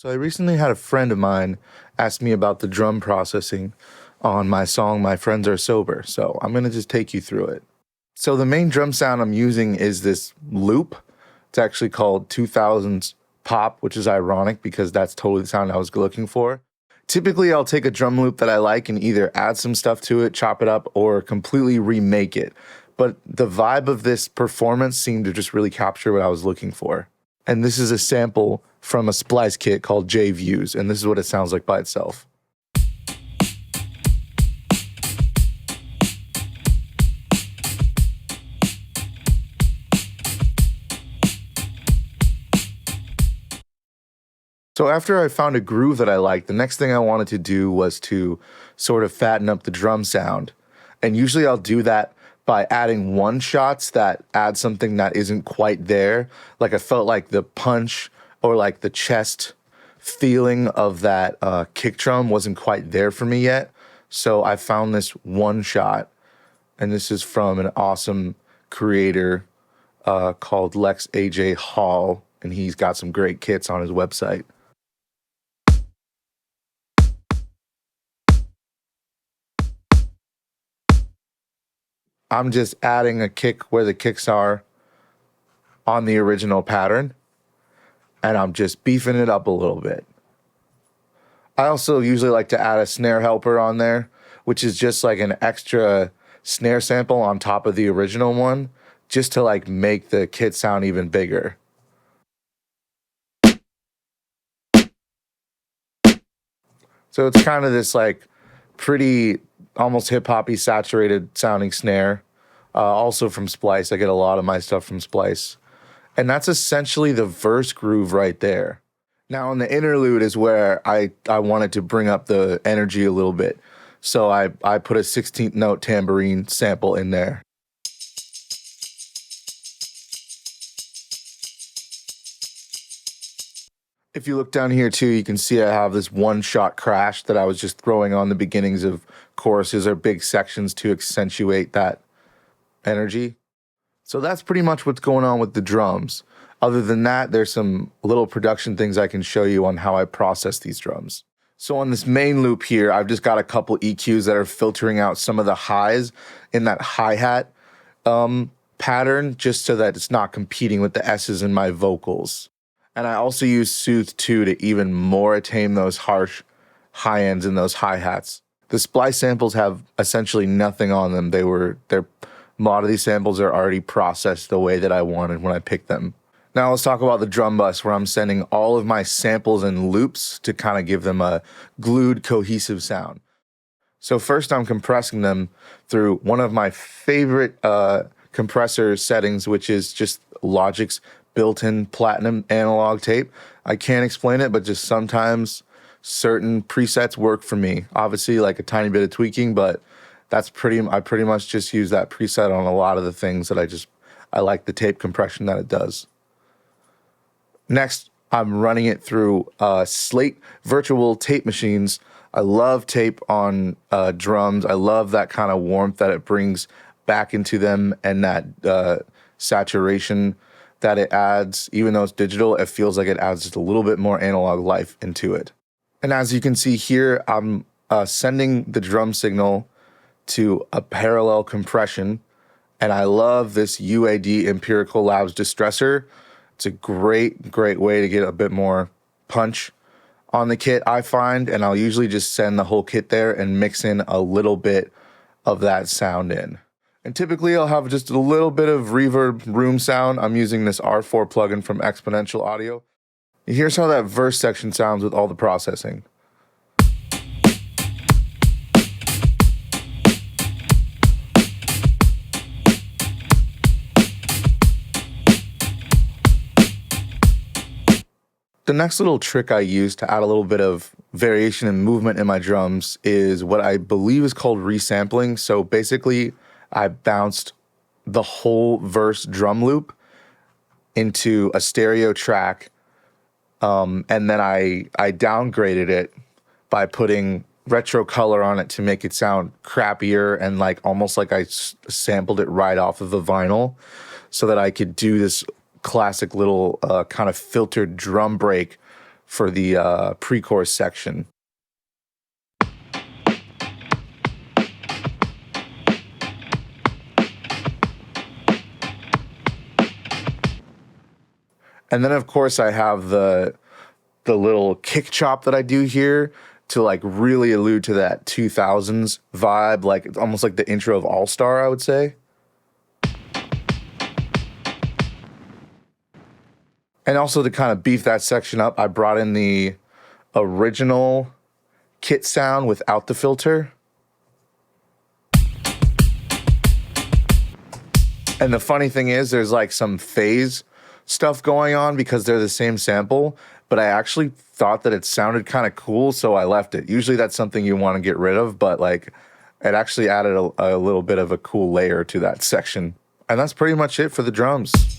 So I recently had a friend of mine ask me about the drum processing on my song My Friends Are Sober. So I'm going to just take you through it. So the main drum sound I'm using is this loop. It's actually called 2000s pop, which is ironic because that's totally the sound I was looking for. Typically, I'll take a drum loop that I like and either add some stuff to it, chop it up, or completely remake it. But the vibe of this performance seemed to just really capture what I was looking for. And this is a sample from a splice kit called J Views, and this is what it sounds like by itself. So after I found a groove that I liked, the next thing I wanted to do was to sort of fatten up the drum sound. And usually I'll do that by adding one shots that add something that isn't quite there. Like I felt like the punch or like the chest feeling of that kick drum wasn't quite there for me yet. So I found this one shot, and this is from an awesome creator called Lex AJ Hall, and he's got some great kits on his website. I'm just adding a kick where the kicks are on the original pattern, and I'm just beefing it up a little bit. I also usually like to add a snare helper on there, which is just like an extra snare sample on top of the original one, just to like make the kit sound even bigger. So it's kind of this like pretty almost hip hoppy saturated sounding snare. Also from Splice. I get a lot of my stuff from Splice. And that's essentially the verse groove right there. Now in the interlude is where I wanted to bring up the energy a little bit. So I put a 16th note tambourine sample in there. If you look down here too, you can see I have this one shot crash that I was just throwing on the beginnings of choruses or big sections to accentuate that energy. So that's pretty much what's going on with the drums. Other than that, there's some little production things I can show you on how I process these drums. So on this main loop here, I've just got a couple EQs that are filtering out some of the highs in that hi-hat pattern, just so that it's not competing with the S's in my vocals. And I also use Soothe 2 to even more tame those harsh high ends in those hi-hats. The splice samples have essentially nothing on them. A lot of these samples are already processed the way that I wanted when I picked them. Now let's talk about the drum bus, where I'm sending all of my samples and loops to kind of give them a glued, cohesive sound. So first I'm compressing them through one of my favorite compressor settings, which is just Logic's built-in platinum analog tape. I can't explain it, but just sometimes certain presets work for me. Obviously, like a tiny bit of tweaking, but I pretty much just use that preset on a lot of the things that I like the tape compression that it does. Next, I'm running it through Slate virtual tape machines. I love tape on drums. I love that kind of warmth that it brings back into them, and that saturation that it adds. Even though it's digital, it feels like it adds just a little bit more analog life into it. And as you can see here, I'm sending the drum signal to a parallel compression, and I love this UAD Empirical Labs distressor. It's a great way to get a bit more punch on the kit, I find, and I'll usually just send the whole kit there and mix in a little bit of that sound in. And typically I'll have just a little bit of reverb room sound. I'm using this R4 plugin from Exponential Audio. Here's how that verse section sounds with all the processing. The next little trick I use to add a little bit of variation and movement in my drums is what I believe is called resampling. So basically, I bounced the whole verse drum loop into a stereo track, and then I downgraded it by putting retro color on it to make it sound crappier and like almost like I sampled it right off of the vinyl, so that I could do this classic little kind of filtered drum break for the pre-chorus section. And then of course I have the little kick chop that I do here to like really allude to that 2000s vibe, like almost like the intro of All Star, I would say. And also to kind of beef that section up, I brought in the original kit sound without the filter. And the funny thing is there's like some phase stuff going on because they're the same sample, but I actually thought that it sounded kind of cool, so I left it. Usually that's something you want to get rid of, but like it actually added a little bit of a cool layer to that section. And that's pretty much it for the drums.